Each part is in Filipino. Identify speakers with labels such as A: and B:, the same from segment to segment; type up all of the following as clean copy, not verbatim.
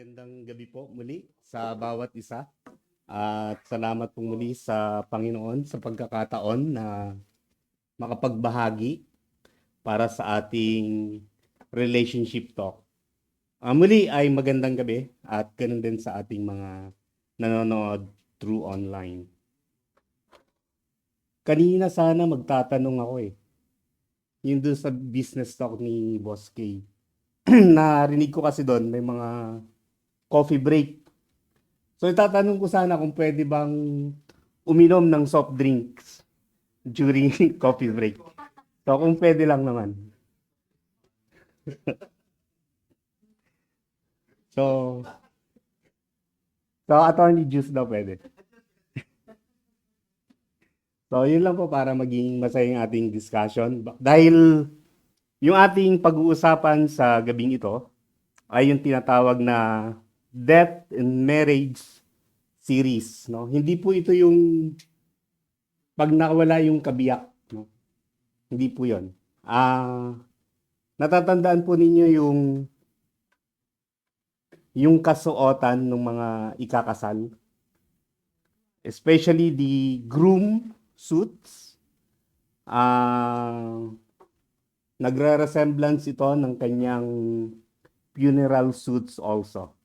A: Magandang gabi po muli sa bawat isa. At salamat po muli sa Panginoon sa pagkakataon na makapagbahagi para sa ating relationship talk. Muli ay magandang gabi at ganun din sa ating mga nanonood through online. Kanina sana magtatanong ako yung doon sa business talk ni Boss K. Narinig ko kasi doon may mga coffee break. So itatanong ko sana kung pwede bang uminom ng soft drinks during coffee break. So kung pwede lang naman. So, attorney juice daw pwede. So yun lang po para maging masayang ating discussion. Dahil yung ating pag-uusapan sa gabing ito ay yung tinatawag na Death and Marriage series. No? Hindi po ito yung pag nawala yung kabiyak. No? Hindi po yun. Natatandaan po ninyo yung kasuotan ng mga ikakasal. Especially the groom suits. Nagre-resemblance ito ng kanyang funeral suits also.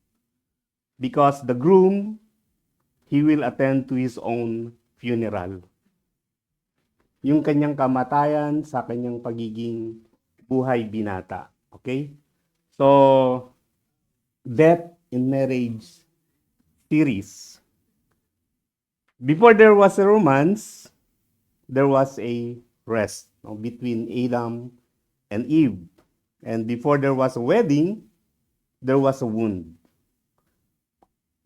A: Because the groom, he will attend to his own funeral. Yung kanyang kamatayan sa kanyang pagiging buhay binata. Okay? So, Death in Marriage series. Before there was a romance, there was a rest between Adam and Eve. And before there was a wedding, there was a wound.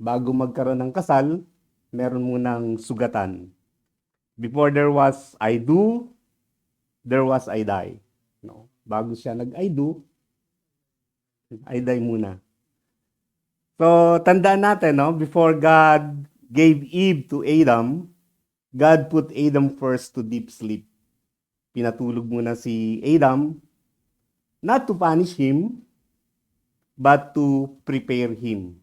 A: Bago magkaroon ng kasal, meron munang sugatan. Before there was I do, there was I die. No? Bago siya nag-I do, I die muna. So, tandaan natin, before God gave Eve to Adam, God put Adam first to deep sleep. Pinatulog muna si Adam, not to punish him, but to prepare him.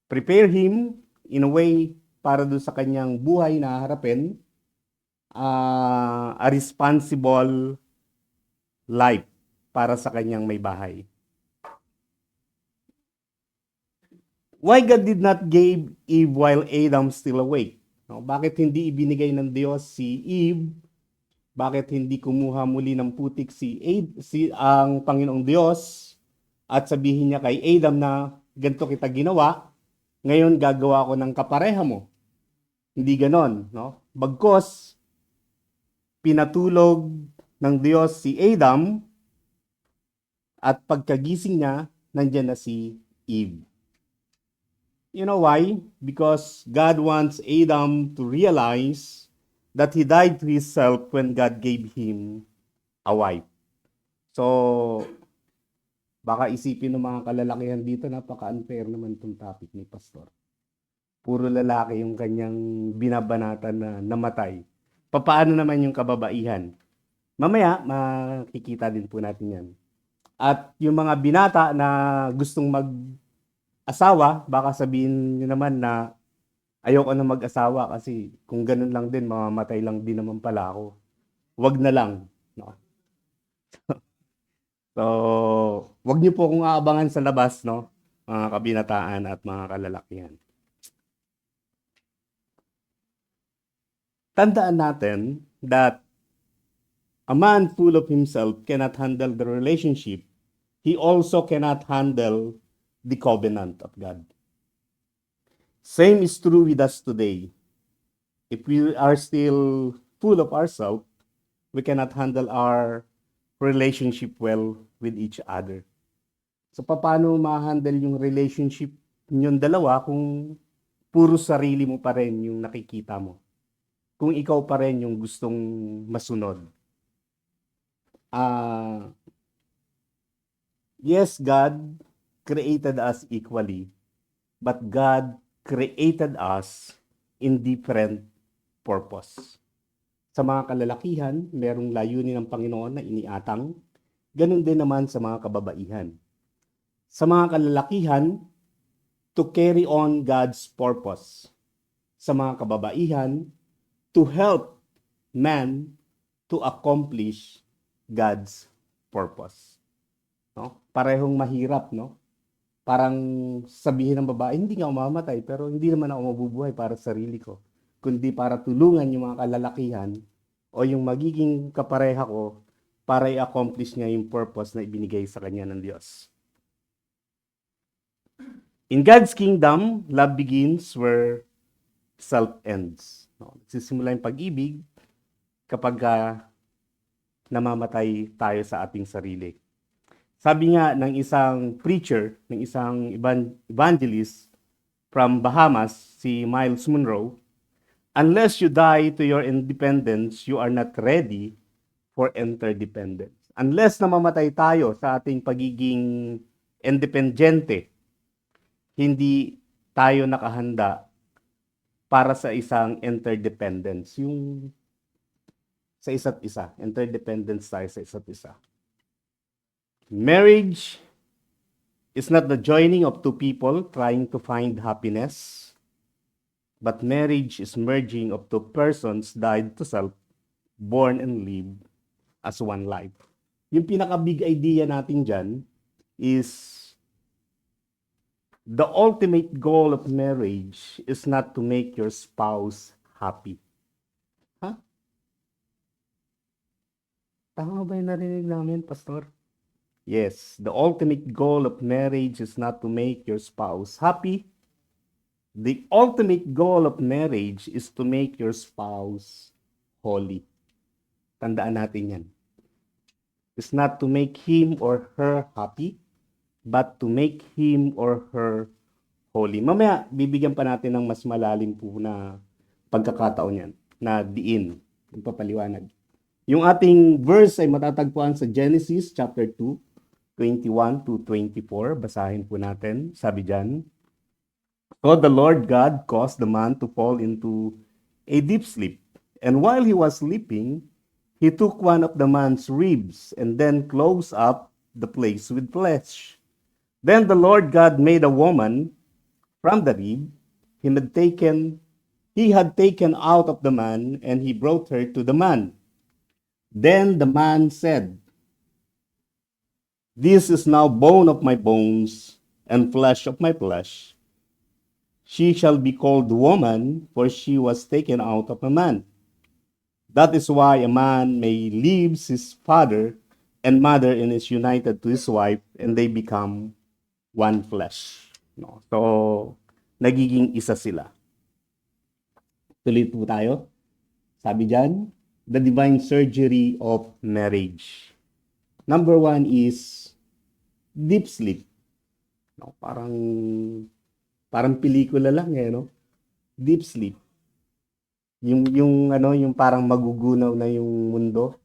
A: Prepare him in a way para doon sa kanyang buhay na harapin, a responsible life para sa kanyang may bahay. Why God did not give Eve while Adam still awake? No? Bakit hindi ibinigay ng Diyos si Eve? Bakit hindi kumuha muli ng putik ang Panginoong Diyos at sabihin niya kay Adam na ganito kita ginawa, ngayon gagawa ko ng kapareha mo? Hindi ganon. No? Bagkos, pinatulog ng Diyos si Adam at pagkagising niya, nandyan na si Eve. You know why? Because God wants Adam to realize that he died to himself when God gave him a wife. So, baka isipin ng mga kalalakihan dito, napaka-unfair naman itong topic ni Pastor. Puro lalaki yung kanyang binabanatan na namatay. Paano naman yung kababaihan? Mamaya, makikita din po natin yan. At yung mga binata na gustong mag-asawa, baka sabihin nyo naman na ayoko na mag-asawa kasi kung ganun lang din, mamamatay lang din naman pala ako. Wag na lang. No? So, wag niyo po akong aabangan sa labas, no? Mga kabinataan at mga kalalakihan. Tandaan natin that a man full of himself cannot handle the relationship. He also cannot handle the covenant of God. Same is true with us today. If we are still full of ourselves, we cannot handle our relationship well with each other. So, paano ma-handle yung relationship ninyong dalawa kung puro sarili mo pa rin yung nakikita mo? Kung ikaw pa rin yung gustong masunod. Yes, God created us equally, but God created us in different purpose. Sa mga kalalakihan, merong layunin ng Panginoon na iniatang. Ganun din naman sa mga kababaihan. Sa mga kalalakihan, to carry on God's purpose. Sa mga kababaihan, to help man to accomplish God's purpose. No? Parehong mahirap, no? Parang sabihin ng babae, hindi nga ako mamamatay, pero hindi naman ako mabubuhay para sa sarili ko, kundi para tulungan yung mga kalalakihan o yung magiging kapareha ko para i-accomplish niya yung purpose na ibinigay sa kanya ng Diyos. In God's kingdom, love begins where self ends. No? Nagsisimula yung pag-ibig kapag namamatay tayo sa ating sarili. Sabi nga ng isang preacher, ng isang evangelist from Bahamas, si Miles Monroe, unless you die to your independence, you are not ready for interdependence. Unless namamatay tayo sa ating pagiging independyente, hindi tayo nakahanda para sa isang interdependence. Yung sa isa't isa. Interdependence tayo sa isa't isa. Marriage is not the joining of two people trying to find happiness, but marriage is merging of two persons died to self, born and live as one life. Yung pinaka-big idea natin dyan is the ultimate goal of marriage is not to make your spouse happy. Ha? Tama ba yung narinig namin, Pastor? Yes, the ultimate goal of marriage is not to make your spouse happy. The ultimate goal of marriage is to make your spouse holy. Tandaan natin yan. It's not to make him or her happy, but to make him or her holy. Mamaya, bibigyan pa natin ng mas malalim po na pagkakataon yan, na diin, yung papaliwanag. Yung ating verse ay matatagpuan sa Genesis chapter 2, 21 to 24. Basahin po natin. Sabi dyan, So the Lord God caused the man to fall into a deep sleep. And while he was sleeping, he took one of the man's ribs and then closed up the place with flesh. Then the Lord God made a woman from the rib he had taken out of the man, and he brought her to the man. Then the man said, This is now bone of my bones and flesh of my flesh. She shall be called woman, for she was taken out of a man. That is why a man may leave his father and mother and is united to his wife, and they become one flesh. No? So, nagiging isa sila. Tuloy po tayo. Sabi dyan, the divine surgery of marriage. Number 1 is deep sleep. No? Parang pelikula lang no? Deep sleep. Yung parang magugunaw na yung mundo.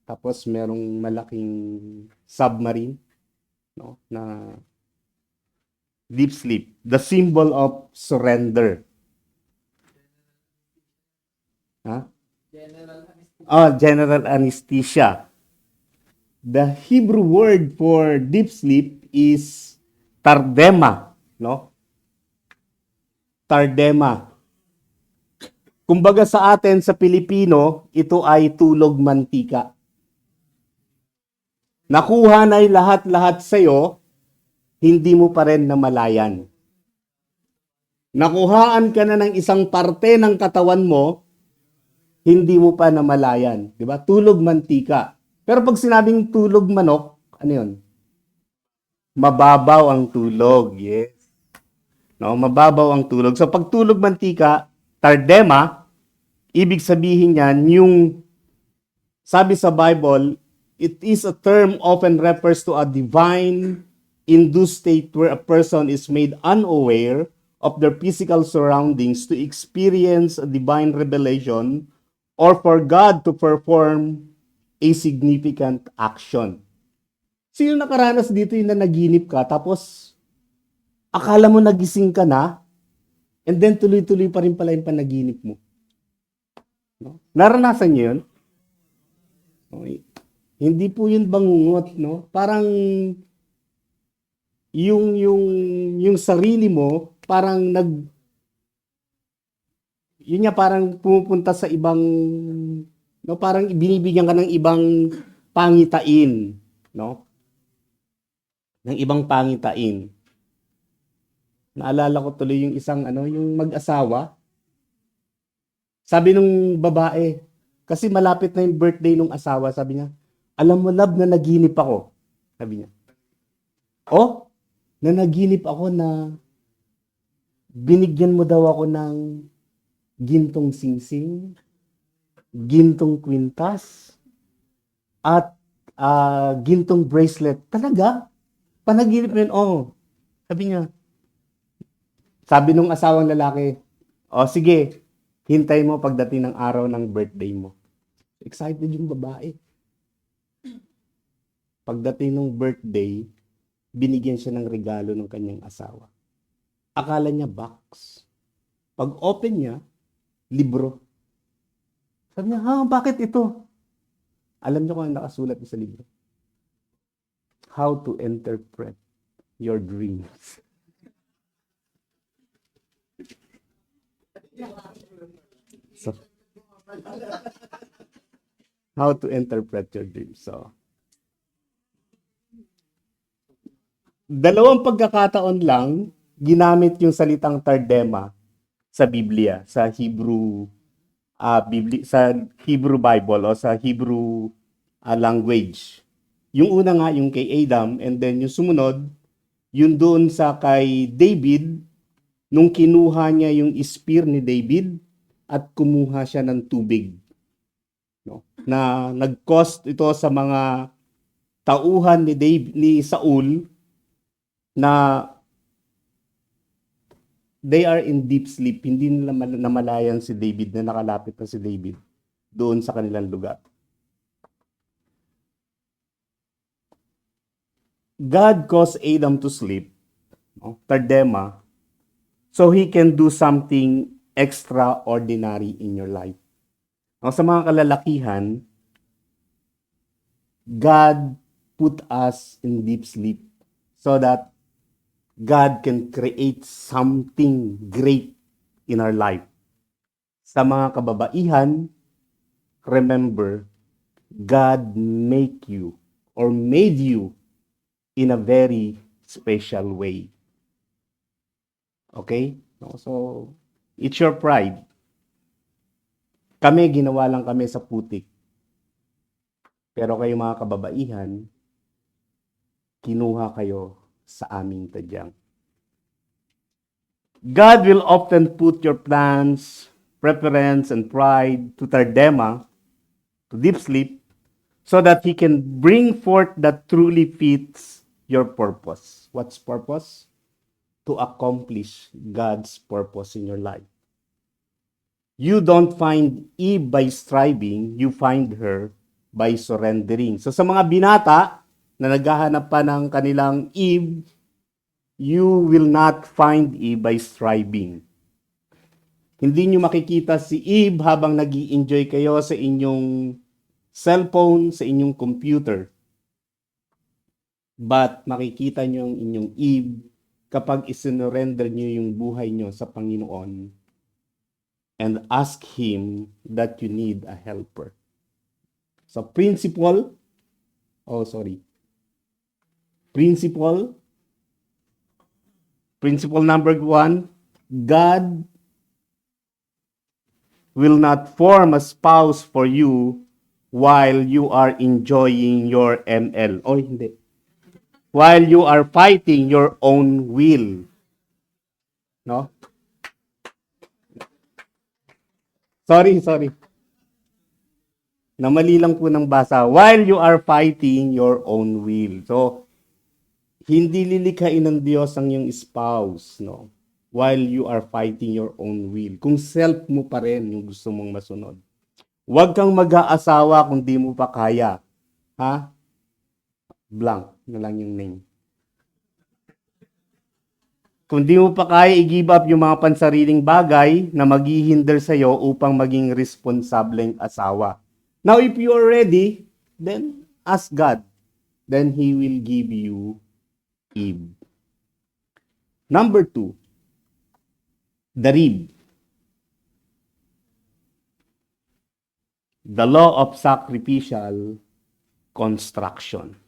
A: Tapos merong malaking submarine, no? Na deep sleep, the symbol of surrender. Huh? General anesthesia. The Hebrew word for deep sleep is tardema, no? Tardema. Kumbaga sa atin sa Pilipino, ito ay tulog mantika. Nakuha na lahat-lahat sa'yo, hindi mo pa rin namalayan. Nakuhaan ka na ng isang parte ng katawan mo, hindi mo pa namalayan. Diba? Tulog mantika. Pero pag sinabing tulog manok, ano yun? Mababaw ang tulog. Yes. No, mababaw ang tulog. So pag tulog mantika, tardema, ibig sabihin yan, yung sabi sa Bible, it is a term often refers to a divine induced state where a person is made unaware of their physical surroundings to experience a divine revelation or for God to perform a significant action. Sino nakaranas dito yung nanaginip ka tapos akala mo nagising ka na and then tuloy-tuloy pa rin pala yung panaginip mo? No? Naranasan niyo yun? Okay. Hindi po yun bangungot, no? Parang yung sarili mo parang yun nga parang pumupunta sa ibang no parang binibigyan ka ng ibang pangitain, no? Ng ibang pangitain. Naalala ko tuloy yung isang yung mag-asawa. Sabi nung babae, kasi malapit na yung birthday nung asawa, sabi niya, "Alam mo, love, na naginip ako." Sabi niya. "Oh, nanaginip ako na binigyan mo daw ako ng gintong singsing, gintong kwintas, at gintong bracelet." "Talaga? Panaginip mo yun?" "Oo." Sabi niya, sabi nung asawang lalaki, "O sige, hintay mo pagdating ng araw ng birthday mo." Excited yung babae. Pagdating ng birthday, binigyan siya ng regalo ng kanyang asawa. Akala niya box. Pag open niya, libro. Sabi niya, "Ha, bakit ito?" Alam niyo kung ano nakasulat sa libro? How to interpret your dreams. So, how to interpret your dreams. So, dalawang pagkakataon lang ginamit yung salitang tardema sa Biblia, sa sa Hebrew Bible o sa Hebrew language. Yung una nga yung kay Adam, and then yung sumunod yung doon sa kay David nung kinuha niya yung spear ni David at kumuha siya ng tubig, no? Na nag-cost ito sa mga tauhan ni Saul na they are in deep sleep. Hindi nila namalayan si David, na nakalapit na si David doon sa kanilang lugar. God caused Adam to sleep, no? Tardema, so he can do something extraordinary in your life. Sa mga kalalakihan, God put us in deep sleep so that God can create something great in our life. Sa mga kababaihan, remember, God made you in a very special way. Okay? So, it's your pride. Kami, ginawa lang kami sa putik. Pero kayo mga kababaihan, kinuha kayo sa aming tadyang. God will often put your plans, preference, and pride to tardema, to deep sleep, so that He can bring forth that truly fits your purpose. What's purpose? To accomplish God's purpose in your life. You don't find Eve by striving, you find her by surrendering. So sa mga binata na naghahanap pa ng kanilang Eve, you will not find Eve by striving. Hindi nyo makikita si Eve habang nag-i-enjoy kayo sa inyong cellphone, sa inyong computer. But makikita nyo ang inyong Eve kapag isinurrender nyo yung buhay nyo sa Panginoon and ask Him that you need a helper. So principle number 1, God will not form a spouse for you while you are enjoying your ML. Hindi. While you are fighting your own will. No? Sorry. Namali lang po ng basa. While you are fighting your own will. So, hindi lilikhain ng Diyos ang iyong spouse, no? While you are fighting your own will. Kung self mo pa rin yung gusto mong masunod. Huwag kang mag-aasawa kung di mo pa kaya. Ha? Blank na lang yung name. Kung di mo pa kaya i-give up yung mga pansariling bagay na maghihinder sa'yo upang maging responsableng asawa. Now, if you are ready, then ask God. Then He will give you Eve. Number 2, the rib. The law of sacrificial construction.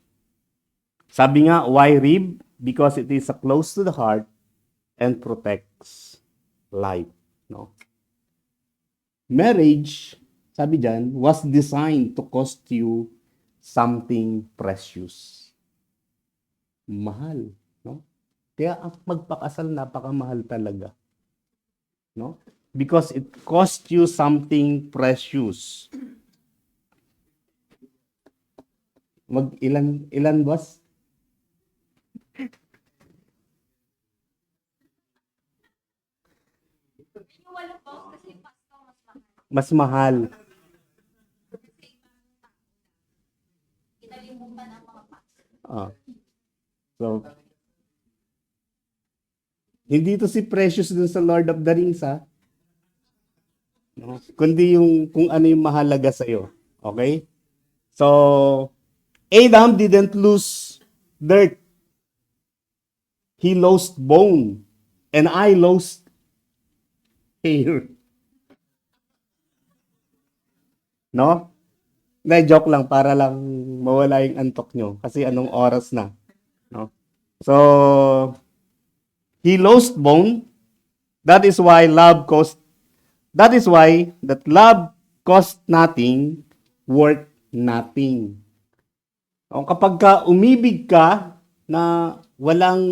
A: Sabi nga, why rib? Because it is close to the heart and protects life. No? Marriage, sabi dyan, was designed to cost you something precious. Mahal. No? Kaya ang magpakasal, napakamahal talaga. No? Because it cost you something precious. Ilan boss? Mas mahal. So, hindi to si Precious dun sa Lord of the Rings, ha? No? Kundi yung kung ano yung mahalaga sa'yo. Okay? So, Adam didn't lose dirt. He lost bone. And I lost hair. No? Joke lang para lang mawala yung antok nyo. Kasi anong oras na. No? So, he lost bone. That is why love cost nothing, worth nothing. O kapag ka umibig ka na walang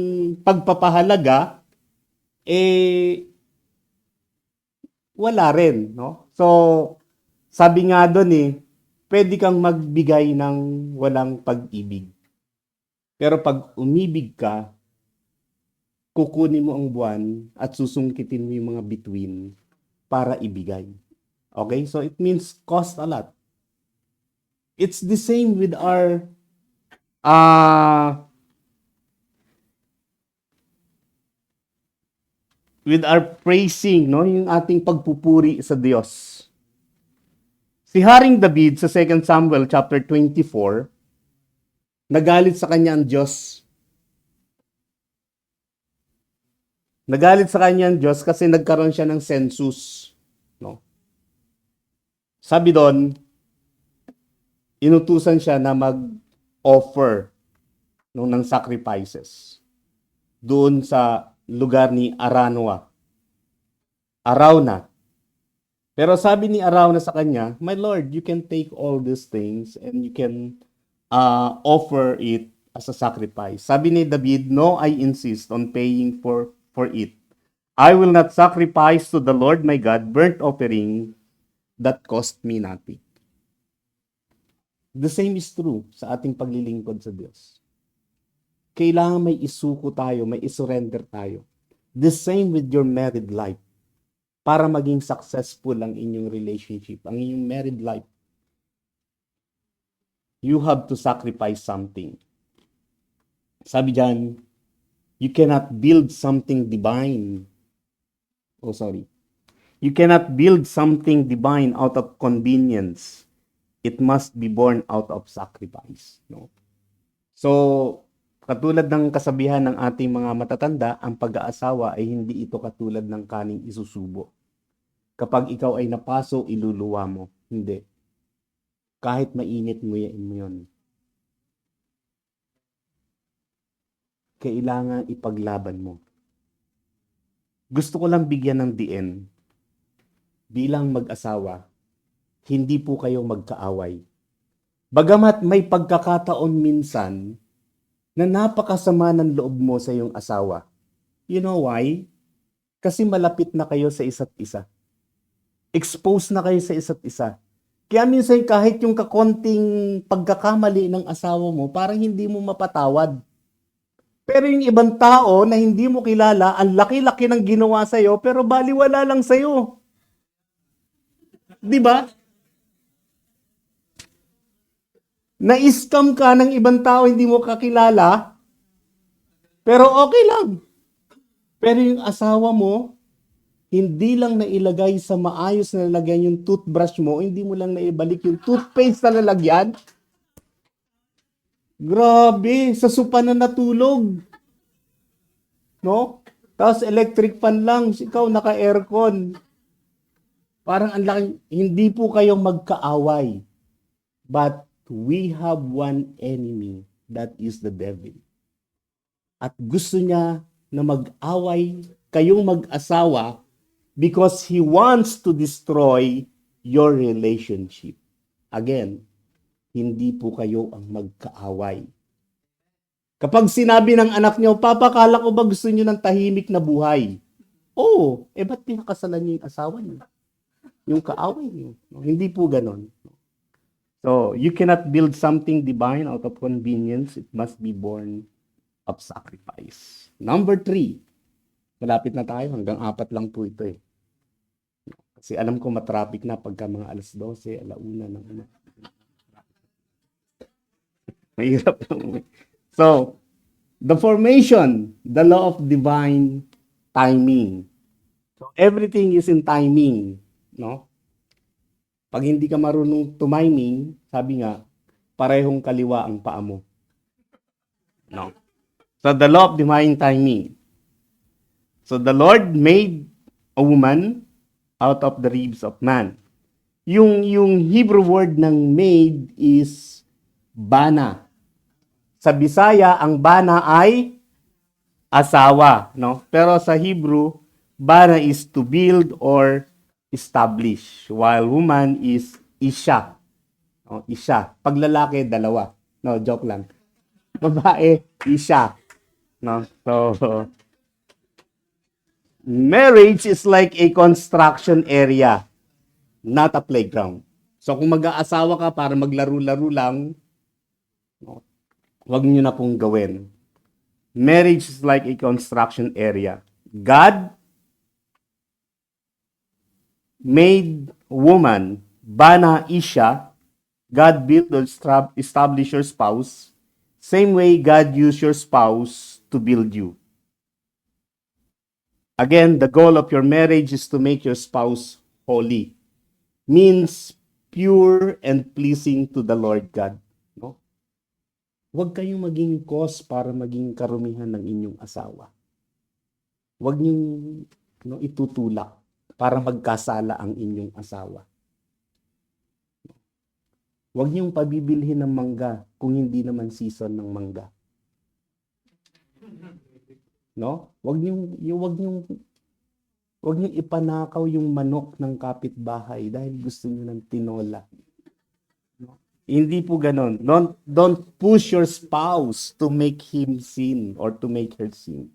A: pagpapahalaga, wala rin, no? So, sabi nga doon pwede kang magbigay ng walang pag-ibig. Pero pag umibig ka, kukunin mo ang buwan at susungkitin mo yung mga bituin para ibigay. Okay? So, it means cost a lot. It's the same with our praising, no? Yung ating pagpupuri sa Diyos. Si Haring David sa 2 Samuel chapter 24, nagalit sa kanya ang Diyos. Nagalit sa kanya ang Diyos kasi nagkaroon siya ng census. No? Sabi doon, inutusan siya na mag-offer ng sacrifices doon sa lugar ni Arauna. Pero sabi ni Arauna sa kanya, "My Lord, you can take all these things and you can offer it as a sacrifice." Sabi ni David, "No, I insist on paying for it. I will not sacrifice to the Lord my God burnt offering that cost me nothing." The same is true sa ating paglilingkod sa Diyos. Kailangan may isuko tayo, may isurrender tayo. The same with your married life. Para maging successful ang inyong relationship, ang inyong married life, you have to sacrifice something. Sabi dyan, you cannot build something divine. You cannot build something divine out of convenience. It must be born out of sacrifice. No? So, katulad ng kasabihan ng ating mga matatanda, ang pag-aasawa ay hindi ito katulad ng kaning isusubo. Kapag ikaw ay napaso, iluluwa mo. Hindi. Kahit mainit, nguyain mo yun. Kailangan ipaglaban mo. Gusto ko lang bigyan ng diin. Bilang mag-asawa, hindi po kayo magkaaway. Bagamat may pagkakataon minsan na napakasama ng loob mo sa iyong asawa. You know why? Kasi malapit na kayo sa isa't isa. Exposed na kayo sa isa't isa. Kaya minsan kahit yung kakonting pagkakamali ng asawa mo, parang hindi mo mapatawad. Pero yung ibang tao na hindi mo kilala, ang laki-laki ng ginawa sa'yo, pero baliwala lang sa'yo. Di ba? Na-scam ka ng ibang tao, hindi mo kakilala, pero okay lang. Pero yung asawa mo, hindi lang nailagay sa maayos na lalagyan yung toothbrush mo, hindi mo lang naibalik yung toothpaste na lalagyan. Grabe, sa sopa na natulog. No? Tapos electric fan lang, ikaw naka-aircon. Parang ang laking, hindi po kayo magkaaway. But we have one enemy, that is the devil. At gusto niya na mag-away kayong mag-asawa because he wants to destroy your relationship. Again, hindi po kayo ang magkaaway. Kapag sinabi ng anak niyo, Papa, kala ko ba gusto niyo ng tahimik na buhay? Oo, ba't pinakasalan niyo yung asawa niyo? Yung kaaway niyo. No, hindi po ganon. So, you cannot build something divine out of convenience. It must be born of sacrifice. Number 3. Malapit na tayo. Hanggang 4 lang po ito eh. Kasi alam ko matraffic na pagka mga alas 12, alauna ng ano. Mahirap lang. So, the formation, the law of divine timing. So, everything is in timing, no? Pag hindi ka marunong tumiming, sabi nga, parehong kaliwa ang paa mo. No? So, the law of divine timing. So, the Lord made a woman out of the ribs of man. Yung Hebrew word ng made is bana. Sa Bisaya, ang bana ay asawa, no? Pero sa Hebrew, bana is to build or establish, while woman is isha. No, isha. Pag lalaki, dalawa. No, joke lang. Babae, isha. No? So, marriage is like a construction area, not a playground. So, kung mag-aasawa ka para maglaro-laro lang, no, wag niyo na pong gawin. Marriage is like a construction area. God made woman, bana isha. God built or establish your spouse. Same way God used your spouse to build you. Again, the goal of your marriage is to make your spouse holy. Means pure and pleasing to the Lord God. No? Huwag kayong maging cause para maging karumihan ng inyong asawa. Huwag niyong itutulak para magkasala ang inyong asawa. Huwag niyong pabibilhin ng mangga kung hindi naman season ng mangga. No? Huwag niyong ipanakaw yung manok ng kapitbahay dahil gusto niyo ng tinola. Hindi po ganon. Don't push your spouse to make him sin or to make her sin.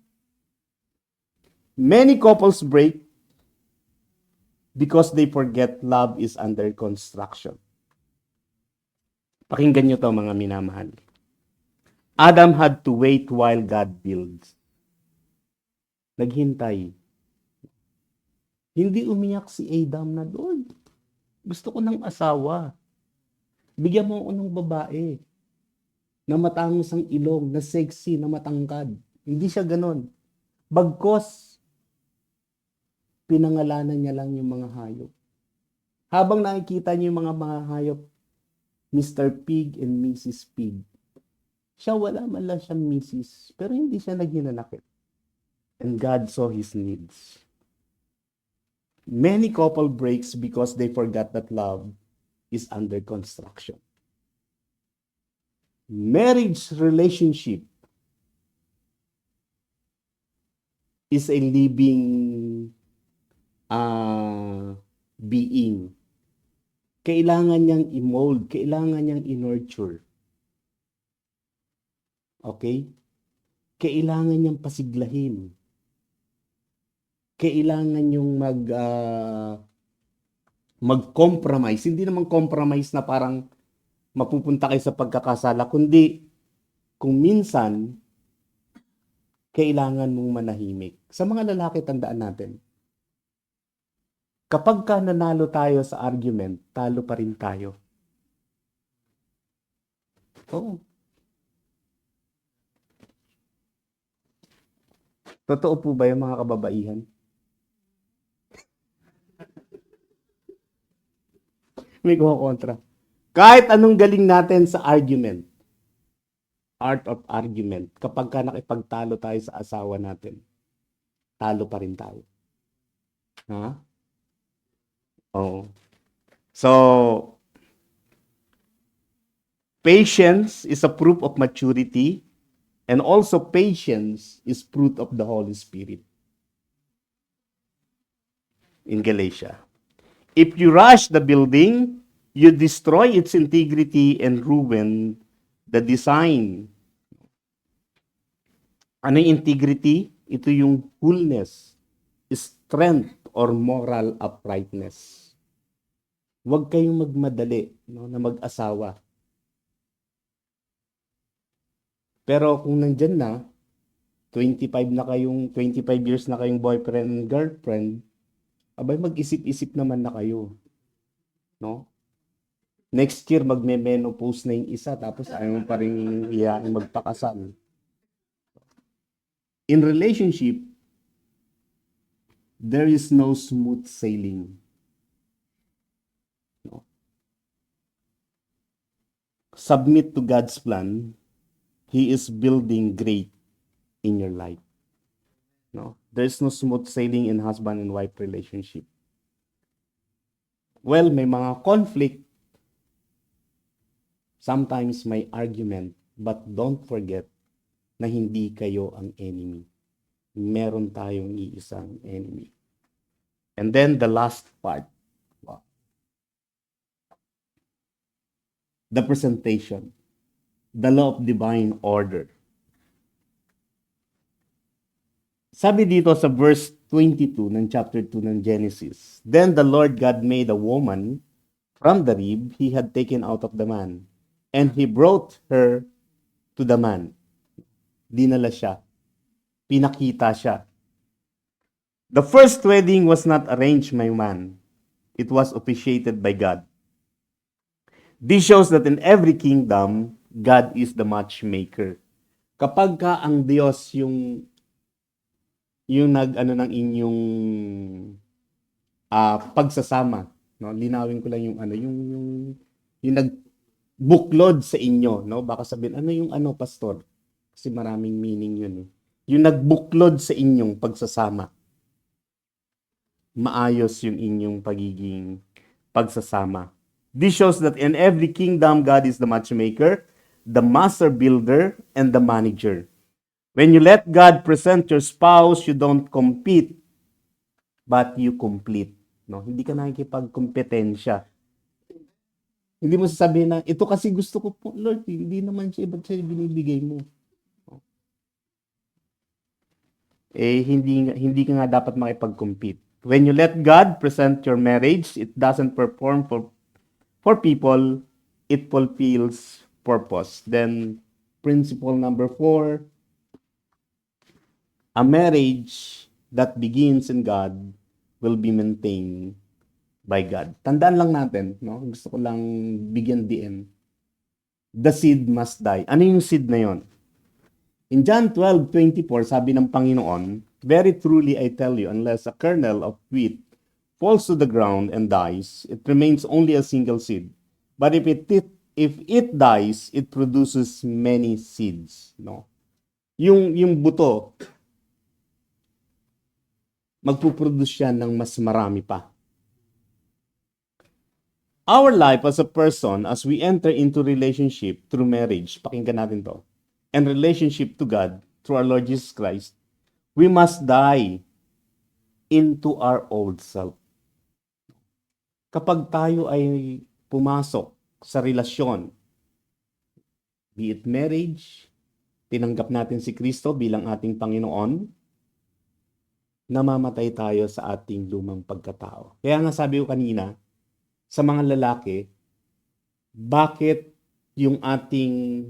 A: Many couples break because they forget love is under construction. Pakinggan nyo to, mga minamahal. Adam had to wait while God builds. Naghintay. Hindi umiyak si Adam na, Lord, gusto ko ng asawa. Bigyan mo ako ng babae na matangos ang ilong, na sexy, na matangkad. Hindi siya ganon. Bagkos, pinangalanan niya lang yung mga hayop. Habang nakikita niyo yung mga hayop, Mr. Pig and Mrs. Pig, siya wala man lang siyang Mrs. Pero hindi siya naghinanakit. And God saw his needs. Many couple breaks because they forgot that love is under construction. Marriage relationship is a living being. Kailangan niyang i-mold, kailangan niyang i-nurture. Okay? Kailangan niyang pasiglahin. Kailangan niyong mag-compromise. Hindi naman compromise na parang mapupunta kayo sa pagkakasala, kundi kung minsan, kailangan mong manahimik. Sa mga lalaki, tandaan natin, kapag ka nanalo tayo sa argument, talo pa rin tayo. Oo. Totoo po ba yung mga kababaihan? May kontra. Kahit anong galing natin sa argument, art of argument, kapag ka nakipagtalo tayo sa asawa natin, talo pa rin tayo. Ha? Oo. So, patience is a proof of maturity, and also patience is fruit of the Holy Spirit in Galatia. If you rush the building, you destroy its integrity and ruin the design. Ano yung integrity? Ito yung wholeness, strength, or moral uprightness. Huwag kayong magmadali, no, na mag-asawa. Pero kung nandyan na, 25 years na kayong boyfriend and girlfriend, abay mag-isip-isip naman na kayo. No? Next year, magme-menopause na yung isa, tapos ayaw mo pa rin iyain magpakasal. In relationship, there is no smooth sailing. No? Submit to God's plan. He is building great in your life. No? There is no smooth sailing in husband and wife relationship. Well, may mga conflict. Sometimes may argument. But don't forget na hindi kayo ang enemy. Meron tayong iisang enemy. And then the last part. Wow. The presentation. The law of divine order. Sabi dito sa verse 22 ng chapter 2 ng Genesis, Then the Lord God made a woman from the rib he had taken out of the man, and he brought her to the man. Dinala siya. Pinakita siya. The first wedding was not arranged by man. It was officiated by God. This shows that in every kingdom, God is the matchmaker. Kapag ka ang Diyos yung nag-ano ng inyong pagsasama, no? Linawin ko lang yung yung nagbuklod sa inyo, no? Baka sabihin, ano yung pastor? Kasi maraming meaning yun. Yung nagbuklod sa inyong pagsasama. Maayos yung inyong pagiging pagsasama. This shows that in every kingdom, God is the matchmaker, the master builder, and the manager. When you let God present your spouse, you don't compete, but you complete. No? Hindi ka nakikipagkompetensya. Hindi mo sasabihin na, ito kasi gusto ko po, Lord, hindi naman siya, ba't siya binibigay mo? Hindi ka nga dapat makipag-compete. When you let God present your marriage, it doesn't perform for people, it fulfills purpose. Then, principle number 4, a marriage that begins in God will be maintained by God. Tandaan lang natin, no? Gusto ko lang bigyan din. The seed must die. Ano yung seed na yon? In John 12:24, sabi ng Panginoon, Very truly I tell you, unless a kernel of wheat falls to the ground and dies, it remains only a single seed. But if it dies, it produces many seeds. No? Yung buto, magpuproduce yan ng mas marami pa. Our life as a person, as we enter into relationship through marriage, pakinggan natin to, and relationship to God through our Lord Jesus Christ, we must die into our old self. Kapag tayo ay pumasok sa relasyon, be it marriage, tinanggap natin si Kristo bilang ating Panginoon, namamatay tayo sa ating lumang pagkatao. Kaya nga sabi ko kanina, sa mga lalaki, bakit yung ating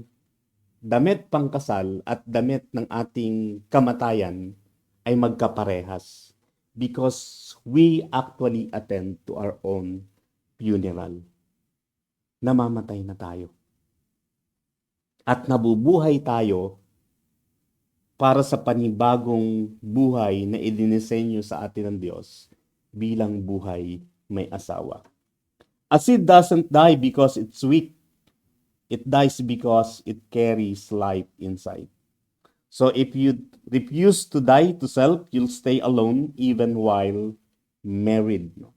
A: damit pangkasal at damit ng ating kamatayan ay magkaparehas? Because we actually attend to our own funeral. Namamatay na tayo. At nabubuhay tayo para sa panibagong buhay na idinisenyo sa atin ng Diyos bilang buhay may asawa. A seed doesn't die because it's weak. It dies because it carries life inside. So if you refuse to die to self, you'll stay alone even while married. No?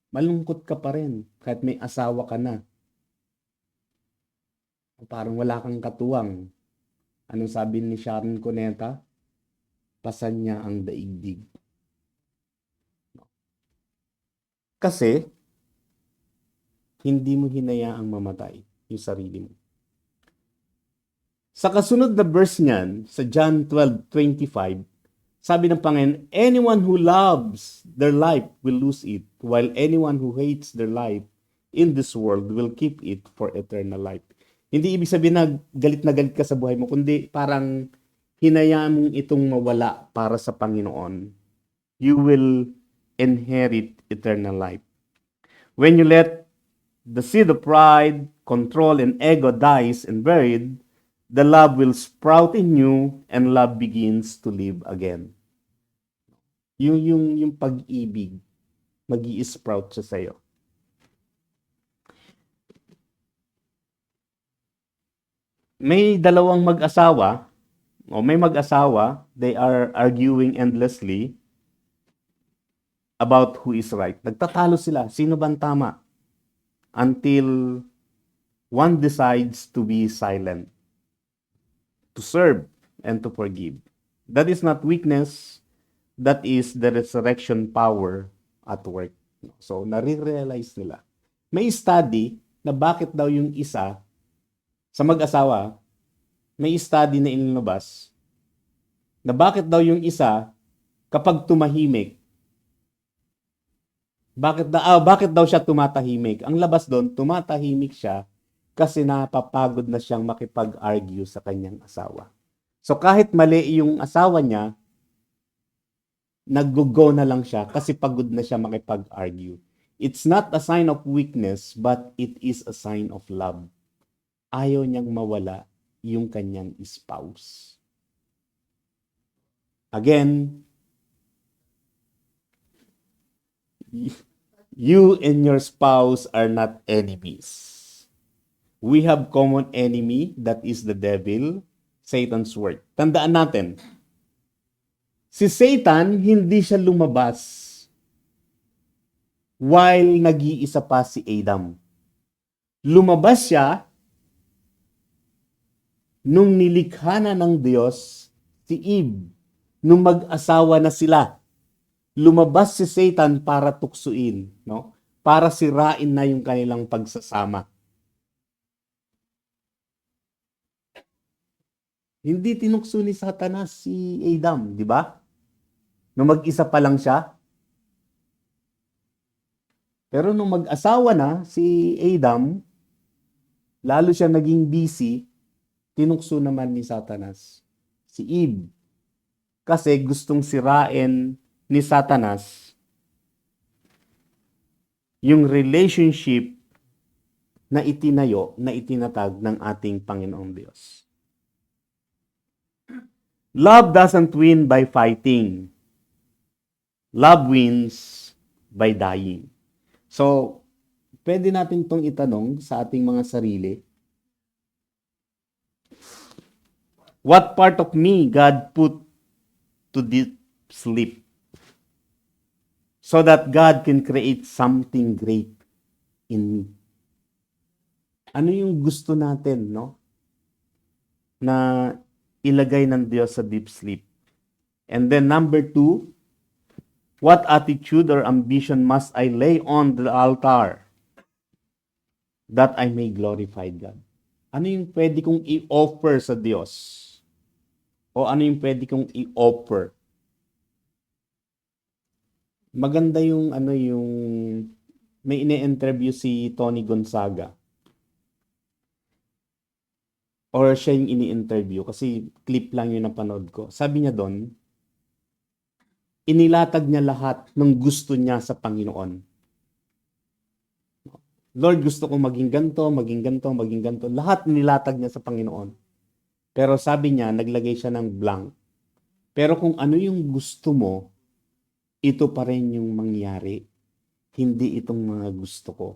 A: Malungkot ka pa rin kahit may asawa ka na. Parang wala kang katuwang. Anong sabi ni Sharon Cuneta? Pasan niya ang daigdig. Kasi, hindi mo hinayaang mamatay yung sarili mo. Sa kasunod na verse niyan, sa John 12:25, sabi ng Panginoon, anyone who loves their life will lose it, while anyone who hates their life in this world will keep it for eternal life. Hindi ibig sabihin na galit ka sa buhay mo, kundi parang hinayaan mong itong mawala para sa Panginoon. You will inherit eternal life. When you let the seed of pride, control, and ego dies and buried, the love will sprout in you and love begins to live again. Yung pag-ibig, mag-i-sprout siya sa'yo. May dalawang mag-asawa, they are arguing endlessly about who is right. Nagtatalo sila, sino bang tama? Until one decides to be silent, to serve, and to forgive. That is not weakness, that is the resurrection power at work. So, nare-realize nila. May study na bakit daw yung isa sa mag-asawa, may study na inilabas na bakit daw yung isa kapag tumahimik, bakit daw siya tumatahimik? Ang labas doon, tumatahimik siya kasi napapagod na siyang makipag-argue sa kanyang asawa. So kahit mali yung asawa niya, nag-go na lang siya kasi pagod na siya makipag-argue. It's not a sign of weakness, but it is a sign of love. Ayaw niyang mawala yung kanyang spouse. Again, you and your spouse are not enemies. We have common enemy, that is the devil, Satan's work. Tandaan natin, si Satan, hindi siya lumabas while nag-iisa pa si Adam. Lumabas siya nung nilikha na ng Diyos si Eve, nung mag-asawa na sila. Lumabas si Satan para tuksuin, no? Para sirain na yung kanilang pagsasama. Hindi tinukso ni Satanas si Adam, di ba? Nung mag-isa pa lang siya. Pero nung mag-asawa na si Adam, lalo siya naging busy, tinukso naman ni Satanas si Eve. Kasi gustong sirain ni Satanas yung relationship na itinayo, na itinatag ng ating Panginoong Diyos. Love doesn't win by fighting. Love wins by dying. So, pwede natin itong itanong sa ating mga sarili. What part of me God put to deep sleep so that God can create something great in me? Ano yung gusto natin, no? Na ilagay ng Diyos sa deep sleep. And then number 2, what attitude or ambition must I lay on the altar that I may glorify God? Ano yung pwede kong i-offer sa Diyos? O ano yung pwede kong i-offer? Maganda yung may ine-interview si Tony Gonzaga. Or siya yung ini-interview kasi clip lang yung napanood ko. Sabi niya doon, inilatag niya lahat ng gusto niya sa Panginoon. Lord, gusto kong maging ganito, maging ganito, maging ganito. Lahat nilatag niya sa Panginoon. Pero sabi niya, naglagay siya ng blank. Pero kung ano yung gusto mo, ito pa rin yung mangyari. Hindi itong mga gusto ko.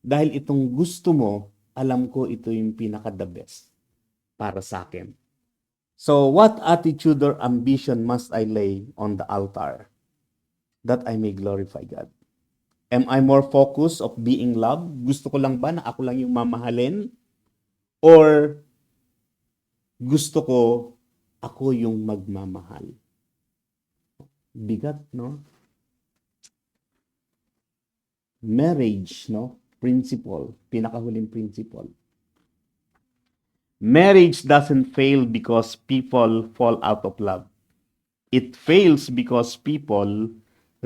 A: Dahil itong gusto mo, alam ko ito yung pinaka-the best para sa akin. So, what attitude or ambition must I lay on the altar that I may glorify God? Am I more focused of being loved? Gusto ko lang ba na ako lang yung mamahalin? Or gusto ko ako yung magmamahal? Bigat, no? Marriage, no? Principle, pinakahuling principle. Marriage doesn't fail because people fall out of love. It fails because people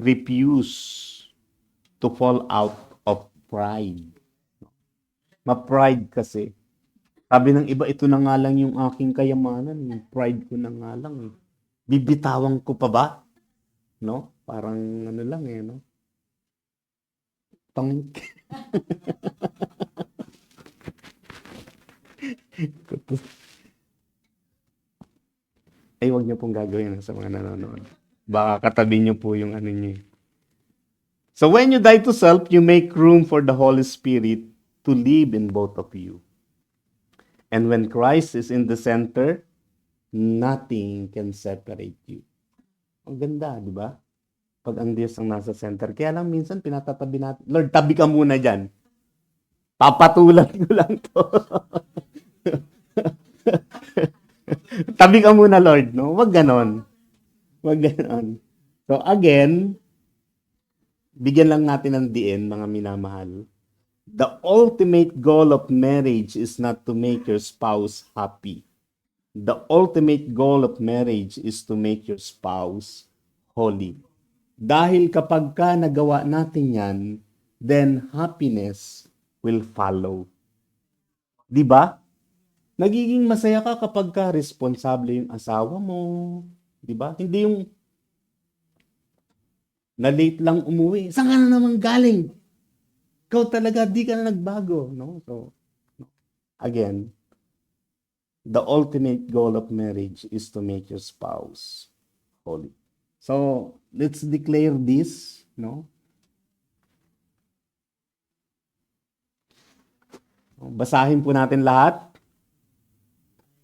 A: refuse to fall out of pride. Ma-pride kasi. Sabi ng iba, ito na nga lang yung aking kayamanan. Yung pride ko na nga lang. Bibitawan ko pa ba? No? Parang ano lang no? Pang... Ay, wag niyo pong gagawin sa mga nanonood. Baka katabi niyo po yung ano niyo. So when you die to self, you make room for the Holy Spirit to live in both of you. And when Christ is in the center, nothing can separate you. Ang ganda, di ba? Pag ang Diyos ang nasa center. Kaya lang minsan pinatatabi natin, Lord, tabi ka muna dyan. Papatulan ko lang to. Tabi ka muna, Lord, no? Wag ganon. Wag ganon. So again, bigyan lang natin ng diin, mga minamahal. The ultimate goal of marriage is not to make your spouse happy. The ultimate goal of marriage is to make your spouse holy. Dahil kapag ka nagawa natin yan, then happiness will follow. Di ba? Nagiging masaya ka kapag ka responsable yung asawa mo. Di ba? Hindi yung na late lang umuwi. Saan ka na naman galing? Ikaw talaga, di ka na nagbago. No? So, again, the ultimate goal of marriage is to make your spouse holy. So, let's declare this, no? Basahin po natin lahat.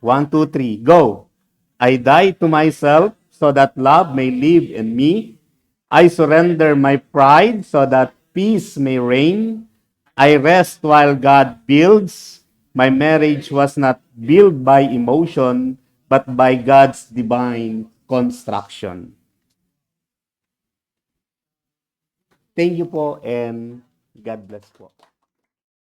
A: 1, 2, 3, go! I die to myself so that love may live in me. I surrender my pride so that peace may reign. I rest while God builds. My marriage was not built by emotion, but by God's divine construction. Thank you po and God bless po.